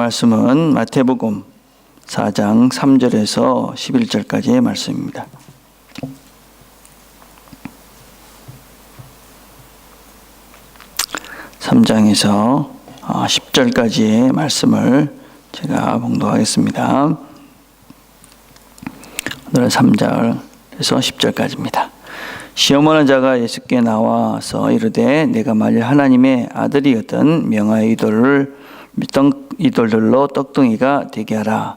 말씀은 마태복음 4장 3절에서 11절까지의 말씀입니다. (3장에서) 10절까지의 말씀을 제가 봉독하겠습니다. 오늘은 3절에서 10절까지입니다. 시험하는 자가 예수께 나와서 이르되 내가 만일 하나님의 아들이거든 명하여 이돌들로 떡덩이가 되게 하라.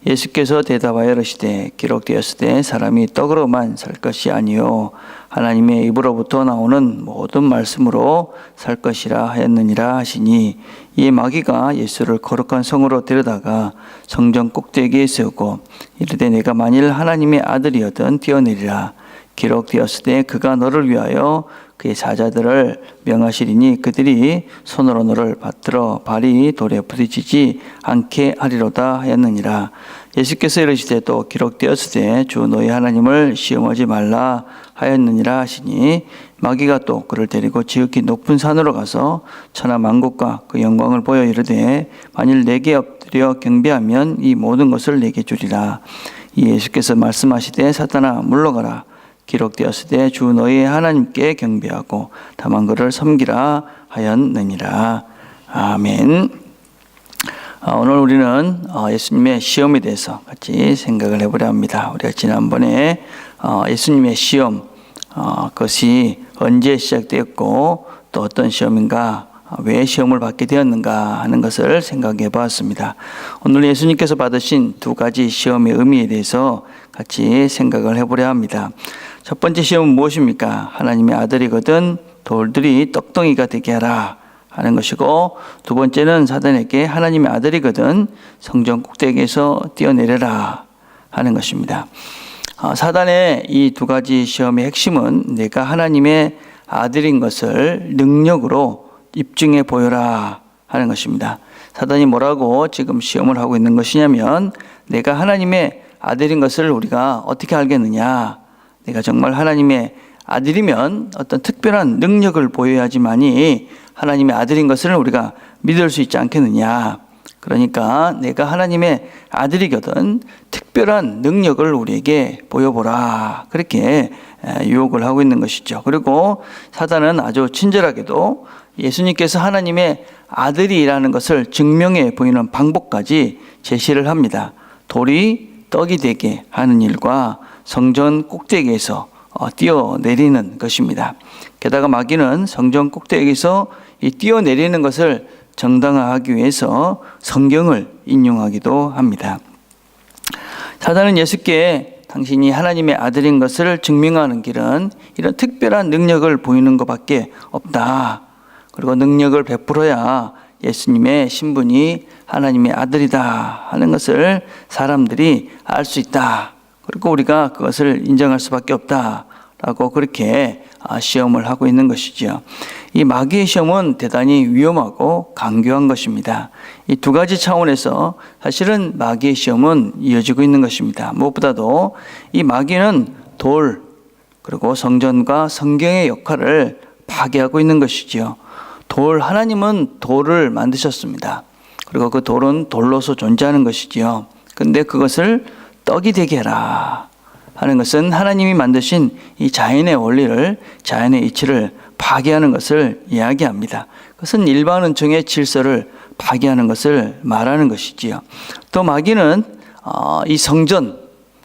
예수께서 대답하여 이르시되 기록되었으되 사람이 떡으로만 살 것이 아니요 하나님의 입으로부터 나오는 모든 말씀으로 살 것이라 하였느니라 하시니, 이 마귀가 예수를 거룩한 성으로 데려다가 성전 꼭대기에 세우고 이르되 내가 만일 하나님의 아들이거든 뛰어내리라. 기록되었으되 그가 너를 위하여 그의 사자들을 명하시리니 그들이 손으로 너를 받들어 발이 돌에 부딪히지 않게 하리로다 하였느니라. 예수께서 이르시되 또 기록되었으되 주 너희 하나님을 시험하지 말라 하였느니라 하시니, 마귀가 또 그를 데리고 지극히 높은 산으로 가서 천하 만국과 그 영광을 보여 이르되 만일 내게 엎드려 경배하면 이 모든 것을 내게 주리라. 이 예수께서 말씀하시되 사탄아 물러가라. 기록되었으되 주 너희 하나님께 경배하고 다만 그를 섬기라 하였느니라. 아멘. 오늘 우리는 예수님의 시험에 대해서 같이 생각을 해보려 합니다. 우리가 지난번에 예수님의 시험, 그것이 언제 시작되었고 또 어떤 시험인가, 왜 시험을 받게 되었는가 하는 것을 생각해 보았습니다. 오늘 예수님께서 받으신 두 가지 시험의 의미에 대해서 같이 생각을 해보려 합니다. 첫 번째 시험은 무엇입니까? 하나님의 아들이거든 돌들이 떡덩이가 되게 하라 하는 것이고, 두 번째는 사단에게 하나님의 아들이거든 성전 꼭대기에서 뛰어내려라 하는 것입니다. 사단의 이 두 가지 시험의 핵심은 내가 하나님의 아들인 것을 능력으로 입증해 보여라 하는 것입니다. 사단이 뭐라고 지금 시험을 하고 있는 것이냐면, 내가 하나님의 아들인 것을 우리가 어떻게 알겠느냐, 내가 정말 하나님의 아들이면 어떤 특별한 능력을 보여야지만이 하나님의 아들인 것을 우리가 믿을 수 있지 않겠느냐. 그러니까 내가 하나님의 아들이거든 특별한 능력을 우리에게 보여보라, 그렇게 유혹을 하고 있는 것이죠. 그리고 사단은 아주 친절하게도 예수님께서 하나님의 아들이라는 것을 증명해 보이는 방법까지 제시를 합니다. 돌이 떡이 되게 하는 일과 성전 꼭대기에서 뛰어내리는 것입니다. 게다가 마귀는 성전 꼭대기에서 이 뛰어내리는 것을 정당화하기 위해서 성경을 인용하기도 합니다. 사단은 예수께 당신이 하나님의 아들인 것을 증명하는 길은 이런 특별한 능력을 보이는 것밖에 없다. 그리고 능력을 베풀어야 예수님의 신분이 하나님의 아들이다 하는 것을 사람들이 알 수 있다. 그리고 우리가 그것을 인정할 수밖에 없다라고 그렇게 시험을 하고 있는 것이지요. 이 마귀의 시험은 대단히 위험하고 강교한 것입니다. 이 두 가지 차원에서 사실은 마귀의 시험은 이어지고 있는 것입니다. 무엇보다도 이 마귀는 돌, 그리고 성전과 성경의 역할을 파괴하고 있는 것이지요. 하나님은 돌을 만드셨습니다. 그리고 그 돌은 돌로서 존재하는 것이지요. 근데 그것을 떡이 되게 해라 하는 것은 하나님이 만드신 이 자연의 원리를, 자연의 이치를 파괴하는 것을 이야기합니다. 그것은 일반 은총의 질서를 파괴하는 것을 말하는 것이지요. 또 마귀는 이 성전,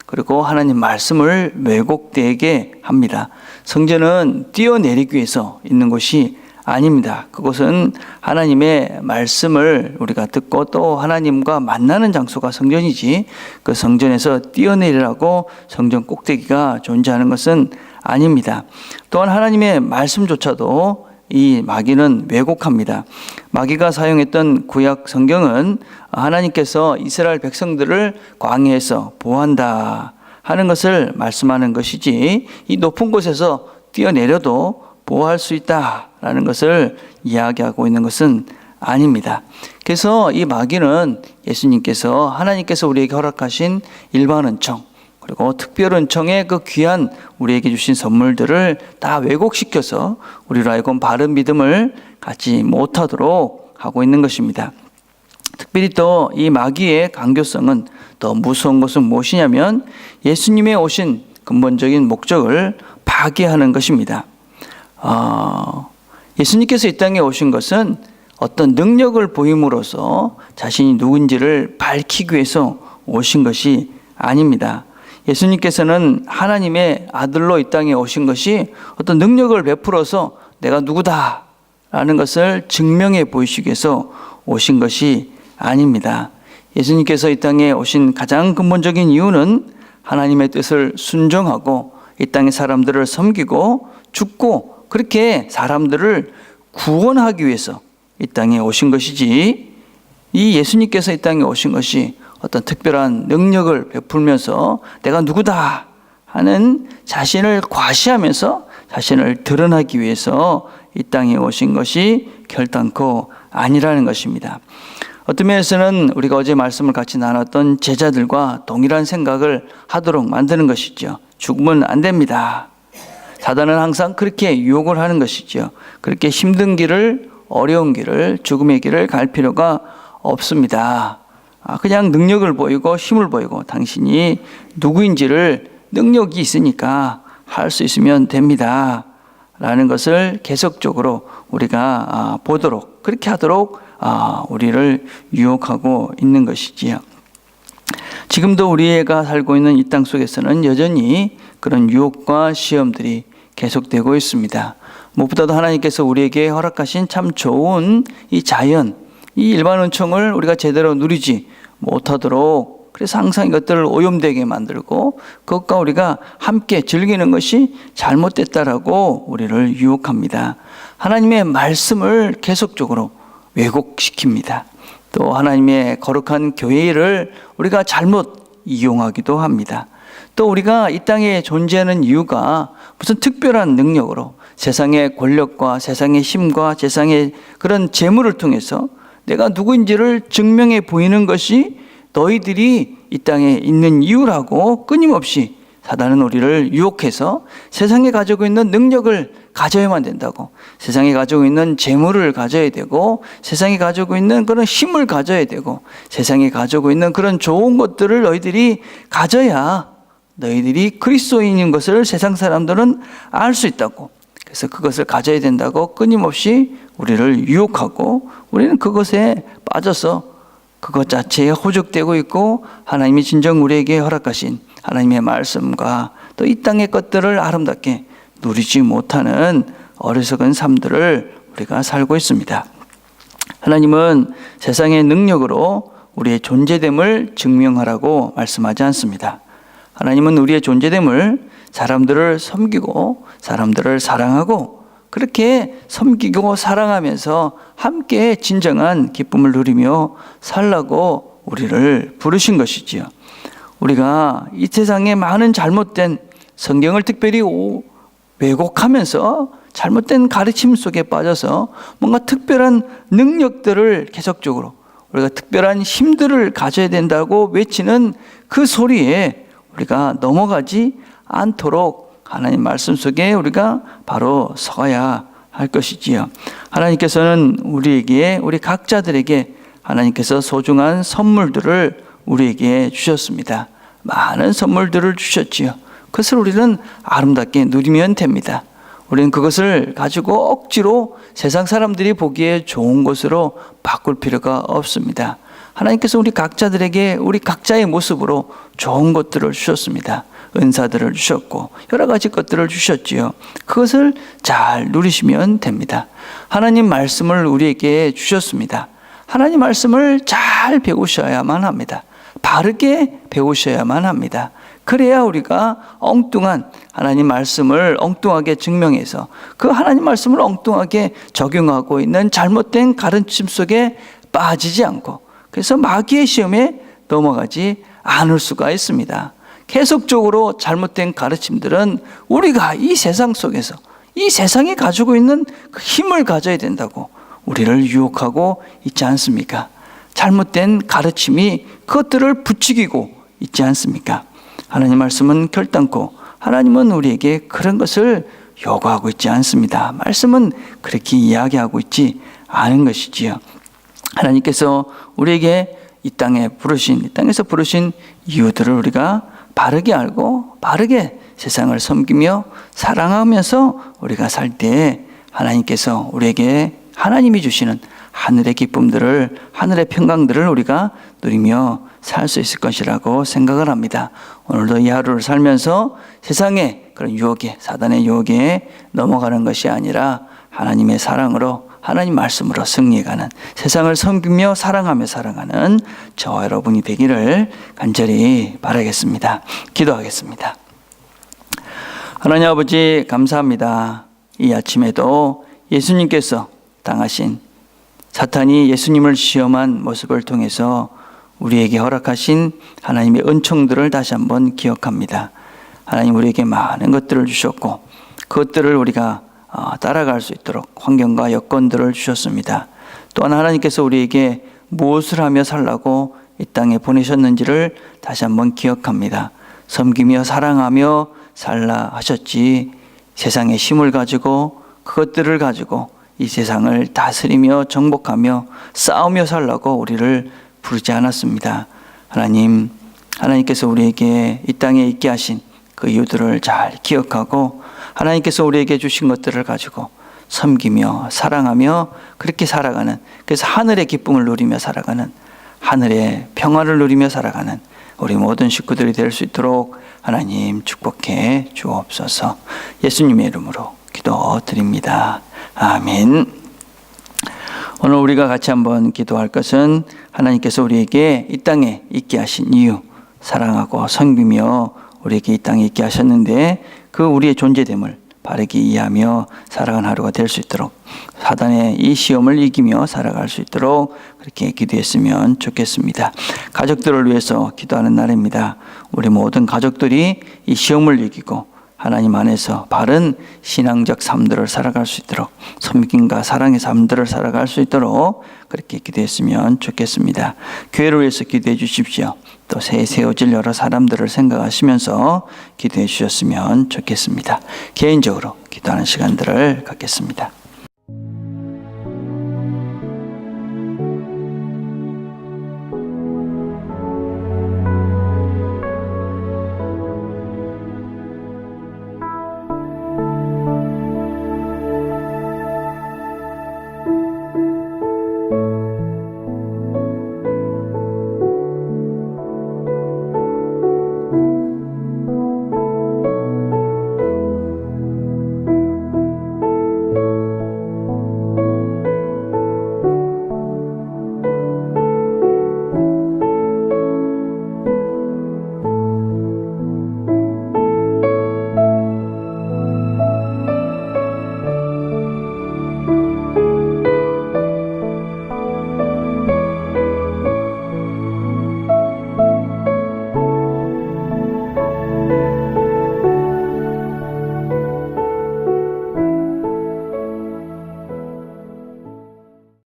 그리고 하나님 말씀을 왜곡되게 합니다. 성전은 뛰어내리기 위해서 있는 곳이 아닙니다. 그것은 하나님의 말씀을 우리가 듣고 또 하나님과 만나는 장소가 성전이지, 그 성전에서 뛰어내리라고 성전 꼭대기가 존재하는 것은 아닙니다. 또한 하나님의 말씀조차도 이 마귀는 왜곡합니다. 마귀가 사용했던 구약 성경은 하나님께서 이스라엘 백성들을 광야에서 보호한다 하는 것을 말씀하는 것이지, 이 높은 곳에서 뛰어내려도 보호할 수 있다라는 것을 이야기하고 있는 것은 아닙니다. 그래서 이 마귀는 예수님께서, 하나님께서 우리에게 허락하신 일반 은총, 그리고 특별 은총의 그 귀한 우리에게 주신 선물들을 다 왜곡시켜서 우리로 하여금 바른 믿음을 갖지 못하도록 하고 있는 것입니다. 특별히 또 이 마귀의 강교성은 더 무서운 것은 무엇이냐면 예수님의 오신 근본적인 목적을 파괴하는 것입니다. 예수님께서 이 땅에 오신 것은 어떤 능력을 보임으로써 자신이 누군지를 밝히기 위해서 오신 것이 아닙니다. 예수님께서는 하나님의 아들로 이 땅에 오신 것이 어떤 능력을 베풀어서 내가 누구다라는 것을 증명해 보이시기 위해서 오신 것이 아닙니다. 예수님께서 이 땅에 오신 가장 근본적인 이유는 하나님의 뜻을 순종하고 이 땅의 사람들을 섬기고 죽고 그렇게 사람들을 구원하기 위해서 이 땅에 오신 것이지, 이 예수님께서 이 땅에 오신 것이 어떤 특별한 능력을 베풀면서 내가 누구다 하는 자신을 과시하면서 자신을 드러나기 위해서 이 땅에 오신 것이 결단코 아니라는 것입니다. 어떤 면에서는 우리가 어제 말씀을 같이 나눴던 제자들과 동일한 생각을 하도록 만드는 것이죠. 죽으면 안 됩니다. 사단은 항상 그렇게 유혹을 하는 것이죠. 그렇게 힘든 길을, 어려운 길을, 죽음의 길을 갈 필요가 없습니다. 그냥 능력을 보이고 힘을 보이고 당신이 누구인지를 능력이 있으니까 할 수 있으면 됩니다 라는 것을 계속적으로 우리가 보도록, 그렇게 하도록 우리를 유혹하고 있는 것이지요. 지금도 우리가 살고 있는 이 땅 속에서는 여전히 그런 유혹과 시험들이 계속되고 있습니다. 무엇보다도 하나님께서 우리에게 허락하신 참 좋은 이 자연, 이 일반 은총을 우리가 제대로 누리지 못하도록, 그래서 항상 이것들을 오염되게 만들고 그것과 우리가 함께 즐기는 것이 잘못됐다라고 우리를 유혹합니다. 하나님의 말씀을 계속적으로 왜곡시킵니다. 또 하나님의 거룩한 교회를 우리가 잘못 이용하기도 합니다. 또 우리가 이 땅에 존재하는 이유가 무슨 특별한 능력으로 세상의 권력과 세상의 힘과 세상의 그런 재물을 통해서 내가 누구인지를 증명해 보이는 것이 너희들이 이 땅에 있는 이유라고 끊임없이 사단은 우리를 유혹해서 세상에 가지고 있는 능력을 가져야만 된다고, 세상에 가지고 있는 재물을 가져야 되고, 세상에 가지고 있는 그런 힘을 가져야 되고, 세상에 가지고 있는 그런 좋은 것들을 너희들이 가져야 너희들이 그리스도인인 것을 세상 사람들은 알 수 있다고, 그래서 그것을 가져야 된다고 끊임없이 우리를 유혹하고 우리는 그것에 빠져서 그것 자체에 호적되고 있고, 하나님이 진정 우리에게 허락하신 하나님의 말씀과 또 이 땅의 것들을 아름답게 누리지 못하는 어리석은 삶들을 우리가 살고 있습니다. 하나님은 세상의 능력으로 우리의 존재됨을 증명하라고 말씀하지 않습니다. 하나님은 우리의 존재됨을 사람들을 섬기고 사람들을 사랑하고 그렇게 섬기고 사랑하면서 함께 진정한 기쁨을 누리며 살라고 우리를 부르신 것이지요. 우리가 이 세상에 많은 잘못된 성경을 특별히 왜곡하면서 잘못된 가르침 속에 빠져서 뭔가 특별한 능력들을 계속적으로 우리가 특별한 힘들을 가져야 된다고 외치는 그 소리에 우리가 넘어가지 않도록 하나님 말씀 속에 우리가 바로 서야 할 것이지요. 하나님께서는 우리에게, 우리 각자들에게 하나님께서 소중한 선물들을 우리에게 주셨습니다. 많은 선물들을 주셨지요. 그것을 우리는 아름답게 누리면 됩니다. 우리는 그것을 가지고 억지로 세상 사람들이 보기에 좋은 것으로 바꿀 필요가 없습니다. 하나님께서 우리 각자들에게 우리 각자의 모습으로 좋은 것들을 주셨습니다. 은사들을 주셨고 여러 가지 것들을 주셨지요. 그것을 잘 누리시면 됩니다. 하나님 말씀을 우리에게 주셨습니다. 하나님 말씀을 잘 배우셔야만 합니다. 바르게 배우셔야만 합니다. 그래야 우리가 엉뚱한 하나님 말씀을 엉뚱하게 증명해서 그 하나님 말씀을 엉뚱하게 적용하고 있는 잘못된 가르침 속에 빠지지 않고, 그래서 마귀의 시험에 넘어가지 않을 수가 있습니다. 계속적으로 잘못된 가르침들은 우리가 이 세상 속에서 이 세상이 가지고 있는 그 힘을 가져야 된다고 우리를 유혹하고 있지 않습니까? 잘못된 가르침이 그것들을 부추기고 있지 않습니까? 하나님 말씀은 결단코 하나님은 우리에게 그런 것을 요구하고 있지 않습니다. 말씀은 그렇게 이야기하고 있지 않은 것이지요. 하나님께서 우리에게 이 땅에서 부르신 이유들을 우리가 바르게 알고 바르게 세상을 섬기며 사랑하면서 우리가 살 때 하나님께서 우리에게 하나님이 주시는 하늘의 기쁨들을, 하늘의 평강들을 우리가 누리며 살 수 있을 것이라고 생각을 합니다. 오늘도 이 하루를 살면서 세상의 그런 유혹에, 사단의 유혹에 넘어가는 것이 아니라 하나님의 사랑으로, 하나님 말씀으로 승리해가는, 세상을 섬기며 사랑하며 살아가는 저와 여러분이 되기를 간절히 바라겠습니다. 기도하겠습니다. 하나님 아버지 감사합니다. 이 아침에도 예수님께서 당하신, 사탄이 예수님을 시험한 모습을 통해서 우리에게 허락하신 하나님의 은총들을 다시 한번 기억합니다. 하나님 우리에게 많은 것들을 주셨고 그것들을 우리가 따라갈 수 있도록 환경과 여건들을 주셨습니다. 또한 하나님께서 우리에게 무엇을 하며 살라고 이 땅에 보내셨는지를 다시 한번 기억합니다. 섬기며 사랑하며 살라 하셨지, 세상의 힘을 가지고 그것들을 가지고 이 세상을 다스리며 정복하며 싸우며 살라고 우리를 부르지 않았습니다. 하나님께서 우리에게 이 땅에 있게 하신 그 이유들을 잘 기억하고 하나님께서 우리에게 주신 것들을 가지고 섬기며 사랑하며 그렇게 살아가는, 그래서 하늘의 기쁨을 누리며 살아가는, 하늘의 평화를 누리며 살아가는 우리 모든 식구들이 될 수 있도록 하나님 축복해 주옵소서. 예수님의 이름으로 기도드립니다. 아멘. 오늘 우리가 같이 한번 기도할 것은 하나님께서 우리에게 이 땅에 있게 하신 이유, 사랑하고 섬기며 우리에게 이 땅에 있게 하셨는데 그 우리의 존재됨을 바르게 이해하며 살아가는 하루가 될 수 있도록, 사단의 이 시험을 이기며 살아갈 수 있도록 그렇게 기도했으면 좋겠습니다. 가족들을 위해서 기도하는 날입니다. 우리 모든 가족들이 이 시험을 이기고 하나님 안에서 바른 신앙적 삶들을 살아갈 수 있도록, 섬김과 사랑의 삶들을 살아갈 수 있도록 그렇게 기도했으면 좋겠습니다. 교회를 위해서 기도해 주십시오. 또 새해 세워질 여러 사람들을 생각하시면서 기도해 주셨으면 좋겠습니다. 개인적으로 기도하는 시간들을 갖겠습니다.